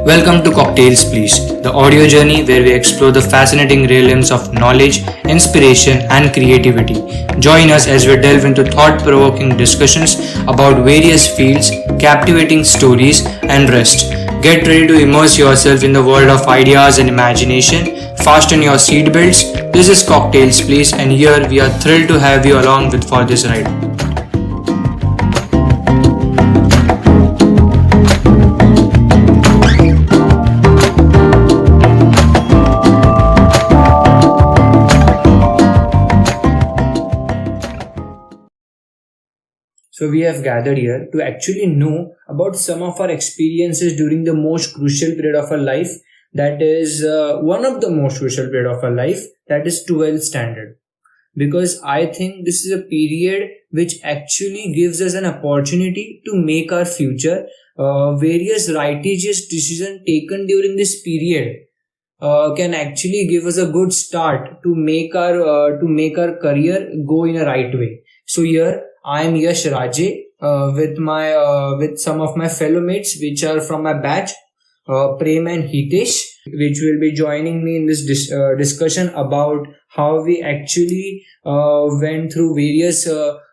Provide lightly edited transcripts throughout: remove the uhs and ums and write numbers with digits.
Welcome to Cocktails Please, the audio journey where we explore the fascinating realms of knowledge, inspiration, and creativity. Join us as we delve into thought provoking discussions about various fields, captivating stories, and rest. Get ready to immerse yourself in the world of ideas and imagination. Fasten your seatbelts. This is Cocktails Please, and here we are thrilled to have you along with for this ride. So we have gathered here to actually know about some of our experiences during the most crucial period of our life. That is one of the most crucial period of our life. That is 12th standard. Because I think this is a period which actually gives us an opportunity to make our future. Various righteous decisions taken during this period can actually give us a good start to make our career go in a right way. So here I am Yash Raje with some of my fellow mates which are from my batch, Prem and Hitesh, which will be joining me in this discussion about how we actually went through various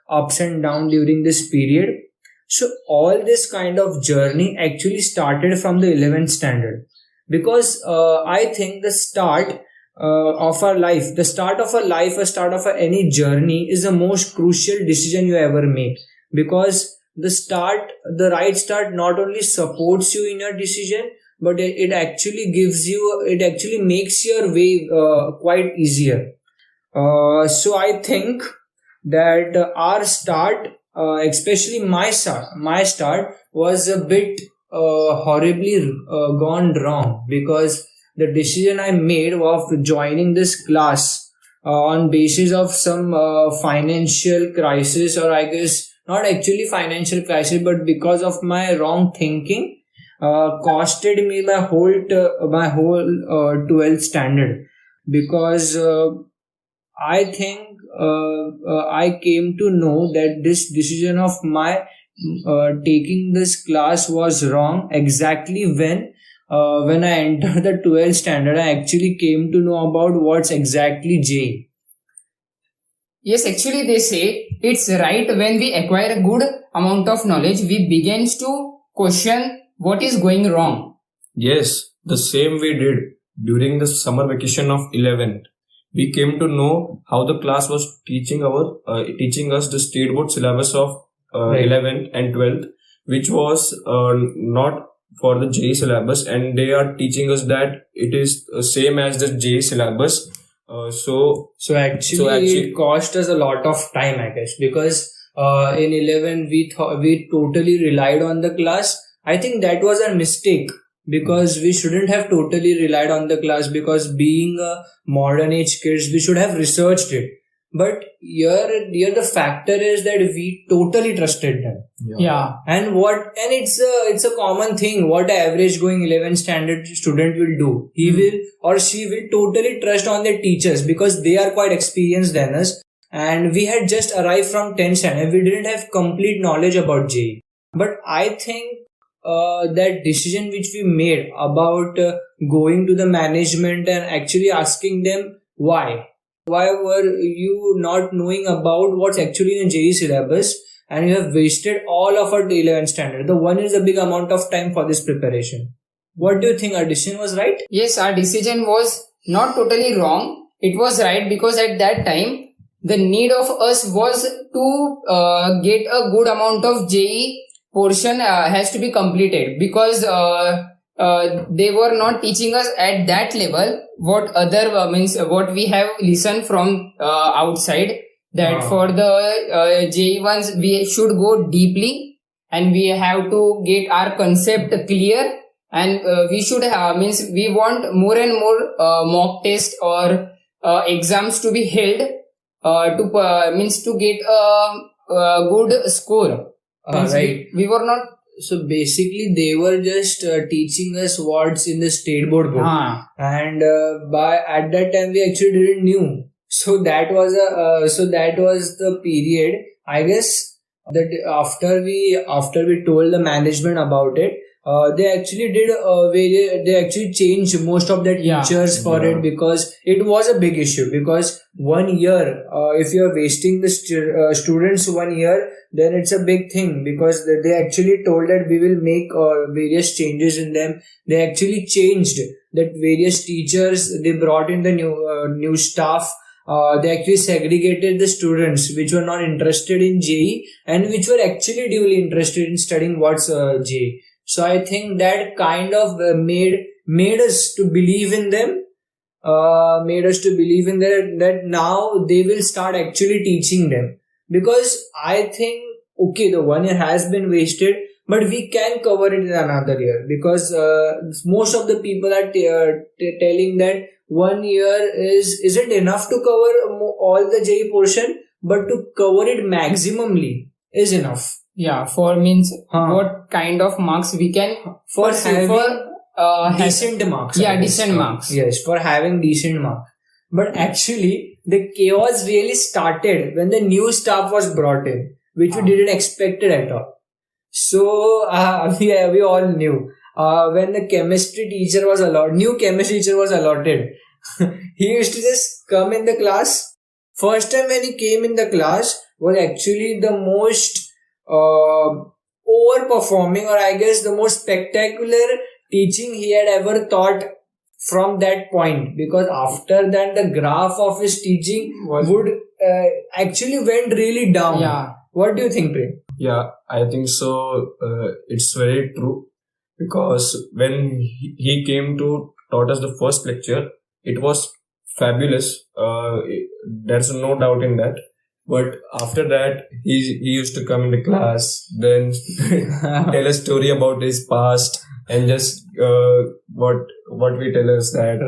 ups and downs during this period. So all this kind of journey actually started from the 11th standard, because I think the start of our life, a start of any journey is the most crucial decision you ever make, because the right start not only supports you in your decision, but it actually makes your way quite easier. So I think that our start, especially my start was a bit horribly gone wrong, because the decision I made of joining this class on basis of some financial crisis, or I guess not actually financial crisis, but because of my wrong thinking, costed me my whole 12th standard. Because I think I came to know that this decision of my taking this class was wrong exactly when I entered the 12th standard. I actually came to know about what's exactly J. Yes, actually they say it's right when we acquire a good amount of knowledge, we begins to question what is going wrong. Yes, the same we did during the summer vacation of 11th. We came to know how the class was teaching us the state board syllabus of 11th and 12th, which was not for the JEE syllabus, and they are teaching us that it is same as the JEE syllabus. So actually it cost us a lot of time, I guess, because in 11 we totally relied on the class. I think that was a mistake, because we shouldn't have totally relied on the class, because being a modern age kids, we should have researched it. But here the factor is that we totally trusted them. Yeah. And it's a common thing what an average going 11th standard student will do. He will or she will totally trust on their teachers, because they are quite experienced than us. And we had just arrived from 10th standard. We didn't have complete knowledge about JEE. But I think that decision which we made about going to the management and actually asking them why were you not knowing about what's actually in JEE syllabus, and you have wasted all of our 11th standard. The one is a big amount of time for this preparation. What do you think? Our decision was right? Yes, our decision was not totally wrong. It was right, because at that time the need of us was to get a good amount of JEE portion has to be completed, because they were not teaching us at that level what other what we have listened from outside, that for the JEE ones we should go deeply and we have to get our concept clear, and we should have we want more and more mock test or exams to be held to get a good score. Right. We were not. So basically they were just teaching us what's in the state board book. And by at that time we actually didn't knew. So that was the period, I guess, that after we told the management about it, they actually did they actually changed most of the Yeah. teachers for Yeah. it, because it was a big issue. Because 1 year, if you're wasting the students 1 year, then it's a big thing, because they actually told that we will make various changes in them. They actually changed that various teachers, they brought in the new staff. They actually segregated the students which were not interested in JEE and which were actually duly interested in studying what's JEE. So I think that kind of made us to believe in them, that now they will start actually teaching them. Because I think, okay, the 1 year has been wasted, but we can cover it in another year, because most of the people are telling that 1 year isn't enough to cover all the JEE portion, but to cover it maximally is enough. Yeah, for means Huh. what kind of marks we can For pursue having for decent marks. yeah, I guess. decent marks. Yes, for having decent marks. But actually, the chaos really started when the new staff was brought in, which we didn't expect it at all. So we all knew when the chemistry teacher was new chemistry teacher was allotted. He used to just come in the class. First time when he came in the class was actually the most overperforming, or I guess the most spectacular teaching he had ever taught from that point. Because after that, the graph of his teaching would actually went really down. Yeah. What do you think, Prem? Yeah, I think so. It's very true, because when he came to taught us the first lecture, it was fabulous. There's no doubt in that. But after that, he used to come in the class, then tell a story about his past, and just what we tell us that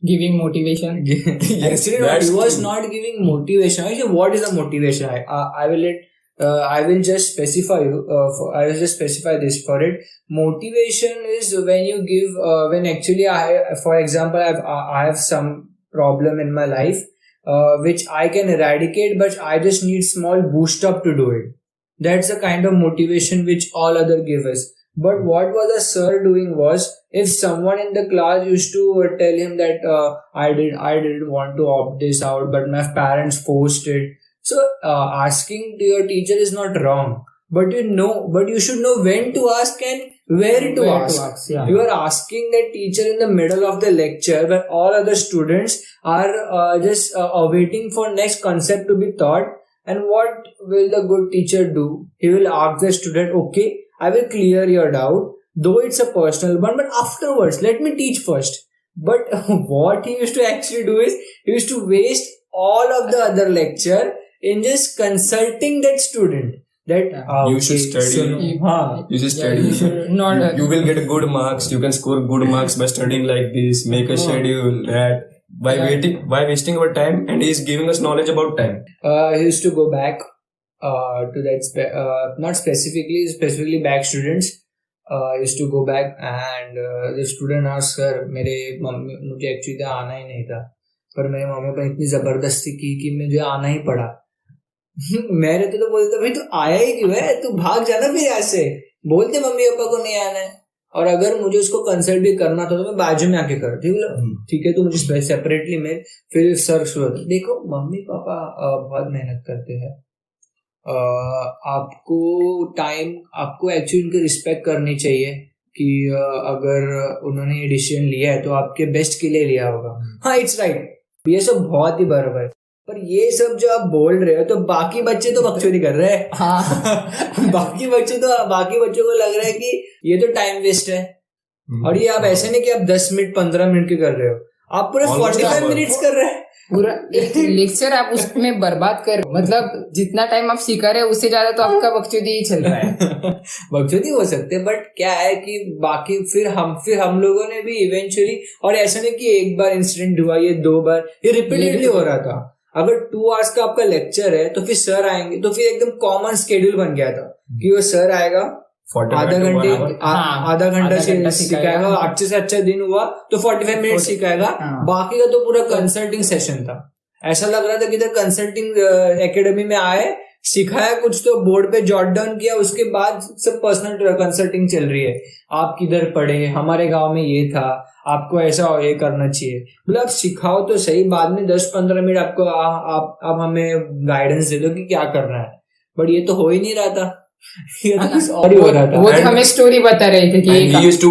Giving motivation. Actually, no, that's he was true. not giving motivation. Actually, what is the motivation? I will just specify I will just specify this for it. Motivation is when you give when actually for example, I have some problem in my life which I can eradicate, but I just need small boost up to do it. That's the kind of motivation which all other give us. But what was the sir doing was, if someone in the class used to tell him that I didn't want to opt this out, but my parents forced it. So asking to your teacher is not wrong, but you should know when to ask and where to ask. Yeah. You are asking the teacher in the middle of the lecture when all other students are just awaiting for next concept to be taught. And what will the good teacher do? He will ask the student, okay, I will clear your doubt, though it's a personal one, but afterwards, let me teach first. But what he used to actually do is, he used to waste all of the other lecture in just consulting that student. That You should study. You should study. you should not. You will get good marks. You can score good marks by studying like this. Make a schedule. That by wasting our time, and he is giving us knowledge about time. He used to go back to that not specifically back students. Used to go back and the student asked, sir, मुझे actually आना ही नहीं था, पर मेरे mummy papa इतनी जबरदस्ती की कि मुझे आना ही पड़ा. मैंने तो बोलता, भाई तू आया ही क्यों है, तू भाग जाना फिर यहाँ से, बोलते मम्मी पापा को नहीं आना है. और अगर मुझे उसको कंसल्ट भी करना था तो मैं बाजू में आके कर, ठीक है, तो मुझे सेपरेटली में. फिर सर देखो मम्मी पापा बहुत मेहनत करते हैं, आपको एक्चुअली उनकी रिस्पेक्ट करनी चाहिए कि अगर उन्होंने ये डिसीजन लिया है तो आपके बेस्ट के लिए लिया होगा. हाँ, इट्स राइट, ये सब बहुत ही बराबर. पर ये सब जो आप बोल रहे हो तो बाकी बच्चे तो बकचोदी कर रहे हैं. हाँ. बाकी बच्चों को लग रहा है कि ये तो टाइम वेस्ट है. और ये आप ऐसे नहीं कि आप 10 मिनट 15 मिनट के कर रहे हो, आप पूरे 45 मिनट्स कर रहे हैं. पूरा एक लेक्चर आप उसमें बर्बाद कर, मतलब जितना टाइम आप सिखा रहे हो उससे ज्यादा तो आपका बकचोदी ही चल रहा है. बकचोदी हो सकते हैं, बट क्या है कि बाकी फिर हम लोगों ने भी इवेंचुअली, और ऐसा नहीं कि एक बार इंसिडेंट हुआ, ये 2 बार, ये रिपीटेडली हो रहा था. अगर 2 आवर्स का आपका लेक्चर है तो फिर सर आएंगे, तो फिर एकदम कॉमन शेड्यूल बन गया था कि वो सर आएगा आधा घंटा सिखाएगा. अच्छे से अच्छा दिन हुआ तो 45 मिनट सिखाएगा. बाकी का तो पूरा कंसल्टिंग सेशन था. ऐसा लग रहा था कि इधर कंसल्टिंग एकेडमी में आए, सिखाया कुछ तो बोर्ड पे जॉट डाउन किया, उसके बाद सब पर्सनल कंसल्टिंग चल रही है। आप किधर पढ़े, हमारे गांव में ये था, आपको ऐसा ये करना चाहिए। मतलब आप सिखाओ तो सही, बाद में 10-15 मिनट आपको आप हमें गाइडेंस दे दो कि क्या करना है, बट ये तो हो ही नहीं रहा था। ये तो कुछ और ही हो रहा था। वो तो हमें स्टोरी बता रहे थे कि And he used to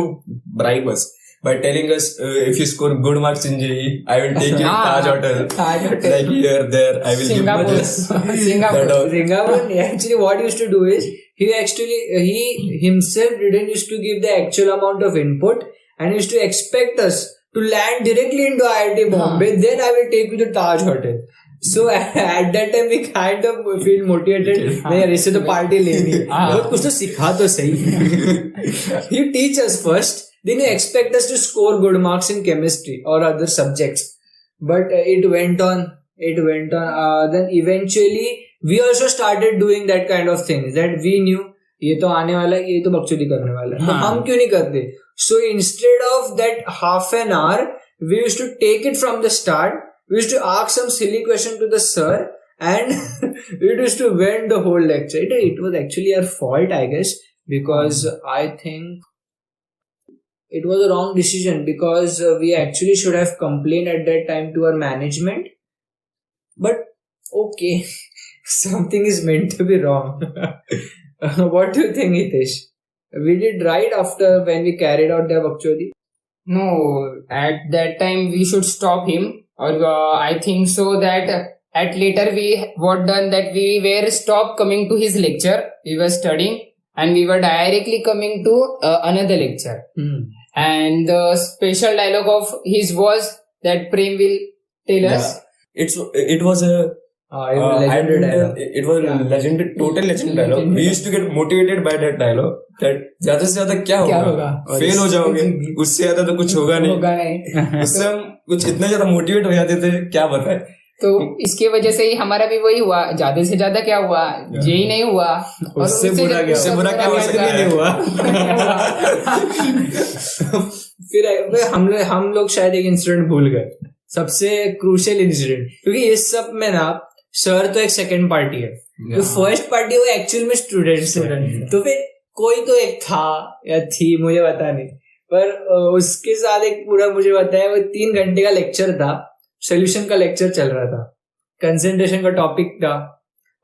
bribe us by telling us, if you score good marks in JEE, I will take you to Taj Hotel. Taj Hotel. Like here, there, I will Singapore. give much. Singapore. That all. Singapore, actually what he used to do is he himself didn't used to give the actual amount of input, and he used to expect us to land directly into IIT Bombay. Then I will take you to Taj Hotel. So at that time we kind of feel motivated. नहीं यार, इससे तो party लेनी है, बहुत कुछ तो सिखा तो सही। You teach us first, then you expect us to score good marks in chemistry or other subjects. But it went on. Then eventually we also started doing that kind of things that we knew ये तो आने वाला है, ये तो बकचोदी करने वाला है, तो हम क्यों नहीं करते? So instead of that half an hour, we used to take it from the start. We used to ask some silly question to the sir, and it used to win the whole lecture. It was actually our fault, I guess, because I think it was a wrong decision, because we actually should have complained at that time to our management. But okay, something is meant to be wrong. What do you think, Hitesh? We did right after when we carried out the bakchodi? no, at that time we should stop him. Or I think so that at later we what done that we were stopped coming to his lecture. We were studying and we were directly coming to another lecture. And the special dialogue of his was that Prem will tell us. It was a legendary dialogue. It was a legendary, total legendary dialogue. We used to get motivated by that dialogue. That ज्यादा से ज्यादा क्या होगा, fail हो जाओगे, उससे ज्यादा तो कुछ होगा नहीं। उससे हम कुछ इतना ज्यादा मोटिवेट हो जाते थे, क्या बताए। तो इसके वजह से ही हमारा भी वही हुआ, ज्यादा से ज्यादा क्या हुआ, जेई नहीं हुआ, और उससे बुरा क्या नहीं हुआ। फिर हम लोग शायद एक इंसिडेंट भूल गए, सबसे क्रूशियल इंसिडेंट, क्योंकि इस सब में ना सर तो एक सेकंड पार्टी है, तो फर्स्ट पार्टी वो एक्चुअल में स्टूडेंट्स है। तो फिर कोई तो एक था या थी, मुझे पता नहीं, पर उसके साथ एक पूरा मुझे बताया, वो 3 घंटे का लेक्चर था, सोल्यूशन का लेक्चर चल रहा था, कंसंट्रेशन का टॉपिक था,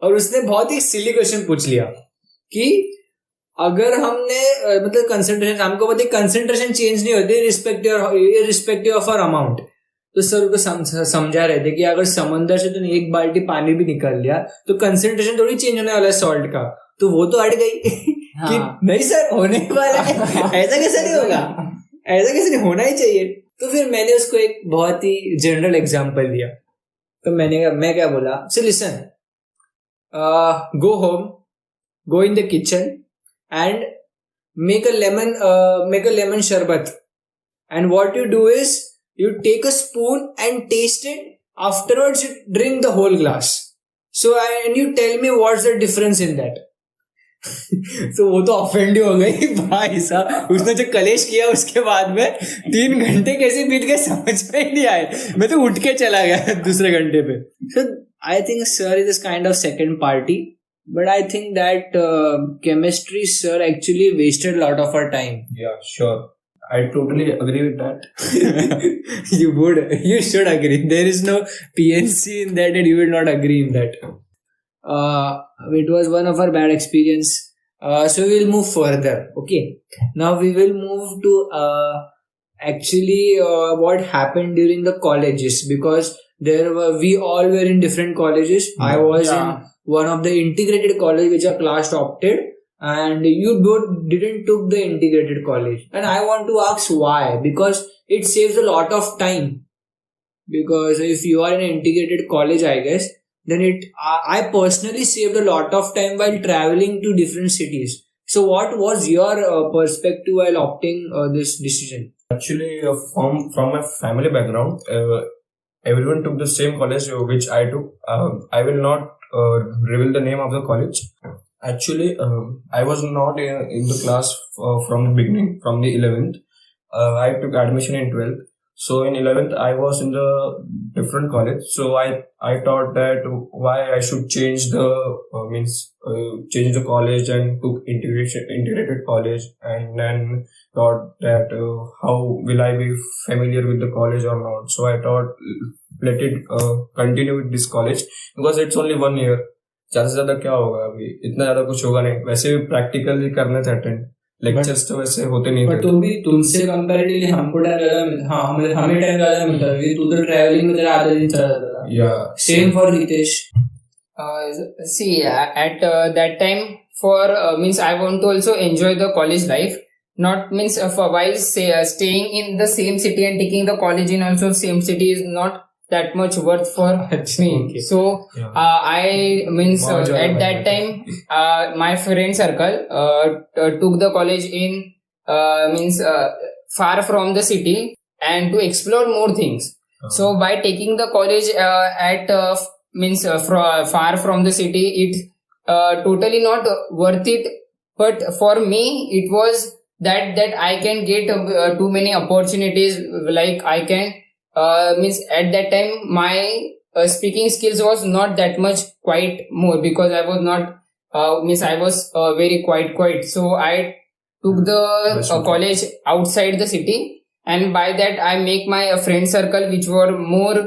और उसने बहुत ही सिली क्वेश्चन पूछ लिया कि अगर हमने मतलब कंसंट्रेशन, हमको पता है कंसंट्रेशन चेंज नहीं होती रिस्पेक्टिव ऑफ आवर अमाउंट। तो सर को समझा रहे थे कि अगर समंदर से तूने 1 बाल्टी पानी भी निकाल लिया तो कंसंट्रेशन थोड़ी चेंज होने वाला है सॉल्ट का। तो वो तो अट गई कि नहीं सर होने वाला है, ऐसा कैसे नहीं होगा, ऐसा कैसे नहीं, होना ही चाहिए। तो फिर मैंने उसको एक बहुत ही जनरल एग्जांपल दिया। तो मैं क्या बोला, so listen, go home, go in the kitchen and make a lemon sharbat, and what you do is you take a spoon and taste it, afterwards you drink the whole glass, and you tell me what's the difference in that. तो वो तो offend हो गई भाई साहब, उसने जो कलेश किया उसके बाद में 3 घंटे कैसे बीत गए समझ में ही नहीं आए, मैं तो उठ के चला गया दूसरे घंटे पे। So I think sir is this kind of second party, but I think that chemistry sir actually wasted a lot of our time. Yeah, sure. I totally agree with that. You should agree. There is no PNC in that, and you will not agree in that. It was one of our bad experience. So we will move further. Okay. Now we will move to actually what happened during the colleges, because we all were in different colleges. I was in one of the integrated college which are class opted. And you didn't took the integrated college, and I want to ask why, because it saves a lot of time. Because if you are in an integrated college, I guess, then I personally saved a lot of time while traveling to different cities. So what was your perspective while opting this decision? Actually, from my family background, everyone took the same college which I took. I will not reveal the name of the college. Actually, I was not in the class from the beginning, from the 11th. I took admission in 12th. So in 11th, I was in the different college. So I thought that why I should change the change the college and took integrated college, and then thought that how will I be familiar with the college or not. So I thought let it continue with this college because it's only 1 year. ज्यादा से ज्यादा क्या होगा, अभी इतना ज्यादा कुछ होगा नहीं. वैसे भी प्रैक्टिकल ही करने थे अटेंड, लेक्चर्स तो वैसे होते नहीं थे. पर तो भी तुमसे कंपैरेटिवली हमको टाइम ज्यादा मिलता. हाँ, हमें टाइम ज्यादा मिलता है. तू तो ट्रैवलिंग में तेरा आधा दिन चला जाता था. या same for Ritesh. See, at that time, for means I want to also enjoy the college life. Not means for while staying in the same city and taking the college in also same city is not that much worth for me. Okay. So Yeah. I means at that time my friend circle took the college in means far from the city and to explore more things. So by taking the college at means far from the city, it totally not worth it. But for me, it was that I can get too many opportunities. Like I can means at that time my speaking skills was not that much quite more because I was not means I was very quiet. So I took the college outside the city, and by that I make my friend circle which were more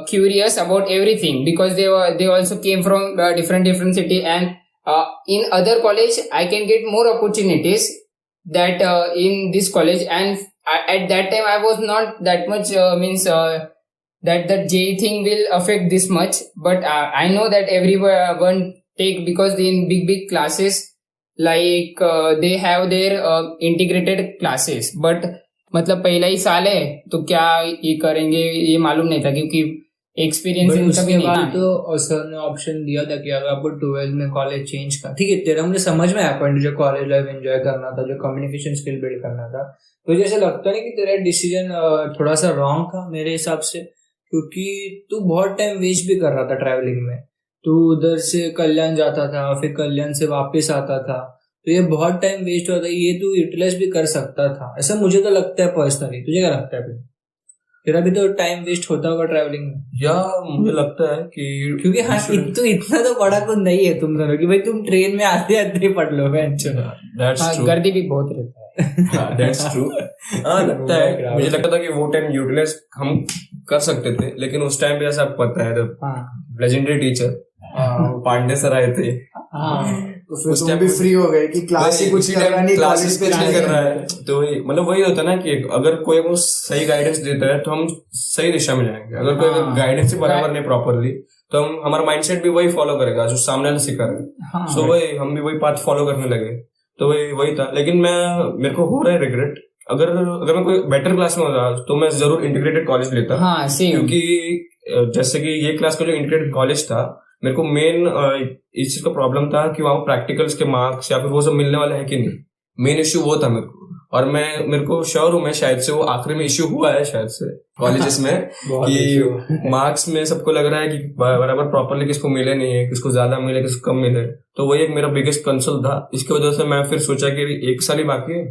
curious about everything because they also came from different city, and in other college I can get more opportunities that in this college. And at that time I was not that much means that the JEE thing will affect this much, but I know that everyone take because in big classes like they have their integrated classes, but मतलब पहला ही साल है तो क्या ये करेंगे ये मालूम नहीं था क्योंकि एक्सपीरियंस इनका भी नहीं था. तो सर ने ऑप्शन दिया था कि अगर आपको 12th में कॉलेज चेंज कर, ठीक है तेरा मुझे समझ में आया पॉइंट, जो कॉलेज लाइफ एंजॉय करना था, जो कम्युनिकेशन स्किल बिल्ड करना था. तो जैसे लगता नहीं कि तेरा डिसीजन थोड़ा सा रॉन्ग था मेरे हिसाब से, क्योंकि तू बहुत टाइम वेस्ट भी कर रहा था ट्रैवलिंग में. तू उधर से कल्याण जाता था, फिर कल्याण से वापस आता था, तो ये बहुत टाइम वेस्ट होता है. ये तू यूटिलाइज भी कर सकता था, ऐसा मुझे तो लगता है पर्सनली. तुझे क्या लगता है? तेरा भी तो टाइम वेस्ट होता होगा ट्रैवलिंग में. या मुझे लगता है कि क्योंकि हाँ तो इतना तो बड़ा कुछ नहीं है तुम दोनों कि भाई तुम ट्रेन में आते आते ही पढ़ लो. That's true. गर्दी भी बहुत रहता है. That's true. हाँ लगता है, मुझे लगता था कि वो टाइम यूटिलाइज हम कर सकते थे, लेकिन उस टाइम पे ऐसा पता है लेजेंडरी टीचर पांडे सर आए थे. उस टाइम भी फ्री हो गए कि क्लास ही कुछ कर रहा नहीं, क्लासेस पे नहीं कर रहा है. तो मतलब वही होता है ना कि अगर कोई वो सही गाइडेंस देता है तो हम सही दिशा में जाएंगे. अगर कोई गाइडेंस ही बराबर नहीं प्रॉपरली तो हम हमारा माइंडसेट भी वही फॉलो करेगा जो सामने वाले सिखा रहे. सो वही हम भी वही पाथ फॉलो करने लगे. तो वही था. लेकिन मेरे को हो रहा है रिग्रेट, अगर मैं कोई बेटर क्लास में होता तो मैं जरूर इंटीग्रेटेड कॉलेज लेता. क्योंकि जैसे कि ये क्लास का जो इंटीग्रेटेड कॉलेज था, मेरे को मेन इस चीज का प्रॉब्लम था कि वहां प्रैक्टिकल्स के मार्क्स या फिर वो सब मिलने वाले हैं कि नहीं. मेन इश्यू वो था मेरे को. और मेरे को श्योर हूँ मैं शायद से वो आखिरी में इश्यू हुआ है शायद से कॉलेजेस में कि मार्क्स में सबको लग रहा है कि बराबर प्रॉपरली किसको मिले नहीं है, किसको ज्यादा मिले किसको कम मिले. तो वही एक मेरा बिगेस्ट कंसर्न था. इसकी वजह से मैं फिर सोचा कि एक साल ही बाकी है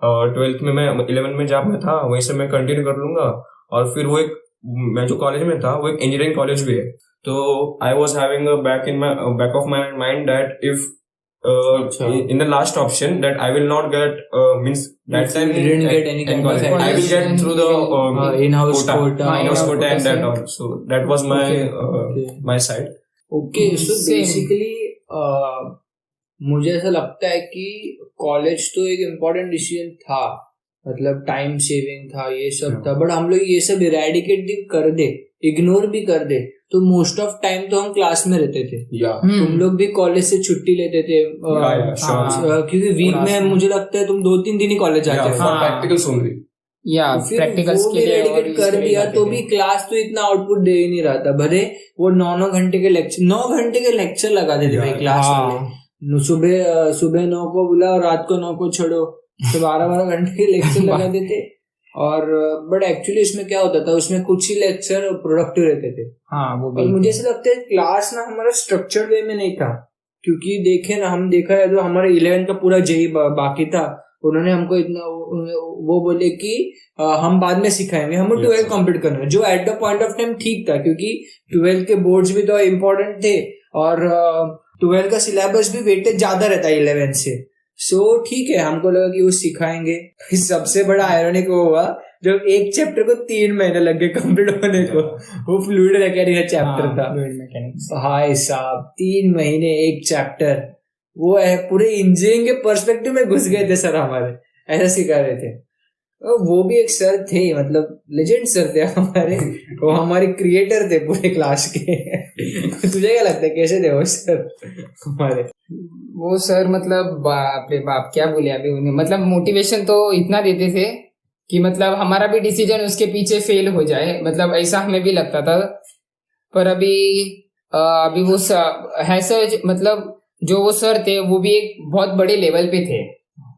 और 12th में मैं 11th में जहाँ मैं था वहीं से मैं कंटिन्यू कर लूंगा. और फिर वो एक मैं जो कॉलेज में था वो एक इंजीनियरिंग कॉलेज भी है. तो I was having back of my mind that if in the last option that I will not get means that time you didn't get any kind of I will get through the in-house quota and that all. So that was my my side. Okay, so basically मुझे ऐसा लगता है कि college तो एक important decision था, मतलब time saving था, ये सब था. बट हम लोग ये सब इरेडिकेट कर दे, इग्नोर भी कर दे तो मोस्ट ऑफ टाइम तो हम क्लास में रहते थे. तुम लोग भी कॉलेज से छुट्टी लेते थे क्योंकि वीक में मुझे लगता है तुम 2-3 दिन ही कॉलेज जाते थे प्रैक्टिकल्स ओनली. प्रैक्टिकल्स के लिए डेडिकेट कर दिया तो भी क्लास तो इतना आउटपुट दे ही नहीं रहा था. भले वो 9 घंटे के लेक्चर 9 घंटे के लेक्चर लगा देते भाई क्लास वाले. सुबह 9 को बुला और रात को 9 को छोड़ो, तो 12 घंटे के लेक्चर लगा देते. और बट एक्चुअली इसमें क्या होता था, उसमें कुछ ही लेक्चर प्रोडक्टिव रहते थे. और मुझे ऐसा लगता है क्लास ना हमारा स्ट्रक्चर्ड वे में नहीं था, क्योंकि देखे ना हम देखा है तो हमारा 11 का पूरा जेई बाकी था, उन्होंने हमको इतना वो बोले कि हम बाद में सिखाएंगे, हमें 12th कंप्लीट करना है, जो at the point of time ठीक था क्योंकि 12th के बोर्ड्स भी तो इम्पोर्टेंट थे और 12th का सिलेबस भी वेटेज ज्यादा रहता है 11th से। सो ठीक है, हमको लगा कि वो सिखाएंगे। सबसे बड़ा आयरनिक वो हुआ जब एक चैप्टर को 3 महीने लग गए कंप्लीट होने को। वो फ्लूइड मैकेनिक्स का चैप्टर था भाई साहब, 3 महीने एक चैप्टर। वो है पूरे इंजीनियरिंग के पर्सपेक्टिव में घुस गए थे सर हमारे, ऐसा सिखा रहे थे। वो भी एक सर थे, मतलब लेजेंड सर थे हमारे, वो हमारे क्रिएटर थे पूरे क्लास के। तुझे क्या लगता है कैसे थे वो सर हमारे? वो सर मतलब बाप रे बाप, क्या बोले अभी उन्हें, मतलब मोटिवेशन तो इतना देते थे कि मतलब हमारा भी डिसीजन उसके पीछे फेल हो जाए, मतलब ऐसा हमें भी लगता था। पर अभी वो है सर, मतलब जो वो सर थे वो भी एक बहुत बड़े लेवल पे थे।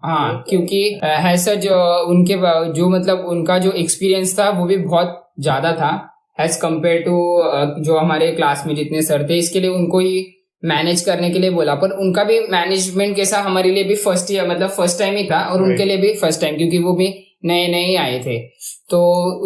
हाँ, क्योंकि है सर जो उनके जो मतलब उनका जो एक्सपीरियंस था वो भी बहुत ज्यादा था एज कम्पेयर टू जो हमारे क्लास में जितने सर थे। इसके लिए उनको ही मैनेज करने के लिए बोला, पर उनका भी मैनेजमेंट कैसा हमारे लिए भी फर्स्ट ईयर मतलब फर्स्ट टाइम ही था और उनके लिए भी फर्स्ट टाइम, क्योंकि वो भी नए नए आए थे। तो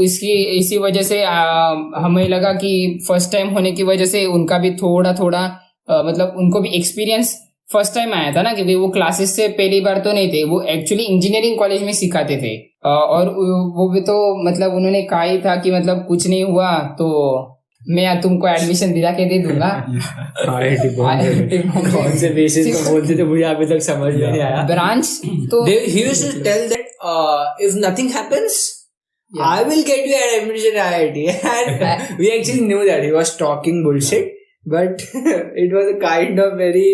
इसी वजह से हमें लगा कि फर्स्ट टाइम होने की वजह से उनका भी थोड़ा मतलब उनको भी एक्सपीरियंस फर्स्ट टाइम आया था ना, क्योंकि वो क्लासेस से पहली बार तो नहीं थे, वो एक्चुअली इंजीनियरिंग कॉलेज में सिखाते थे। और वो भी तो मतलब उन्होंने कहा ही था कि मतलब कुछ नहीं हुआ तो मैं तुमको एडमिशन दिला के दे दूंगा। कौन से बेसिस पे बोलते थे मुझे अभी तक समझ में नहीं आया। ब्रांच तो he used to tell that if nothing happens, I will get you an admission in IIT, and we actually knew that he was talking bullshit, but it was a kind of very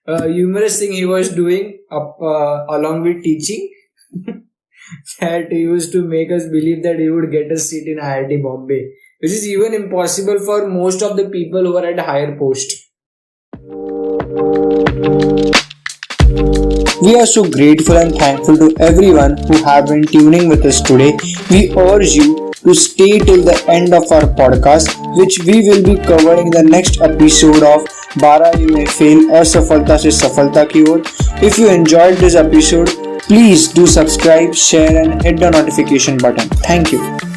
humorous thing he was doing along with teaching, that he used to make us believe that he would get a seat in IIT Bombay, which is even impossible for most of the people who are at higher post. We are so grateful and thankful to everyone who have been tuning with us today. We urge you to stay till the end of our podcast, which we will be covering in the next episode of 12 You May Fail, असफलता से सफलता की ओर. If you enjoyed this episode, please do subscribe, share and hit the notification button. Thank you.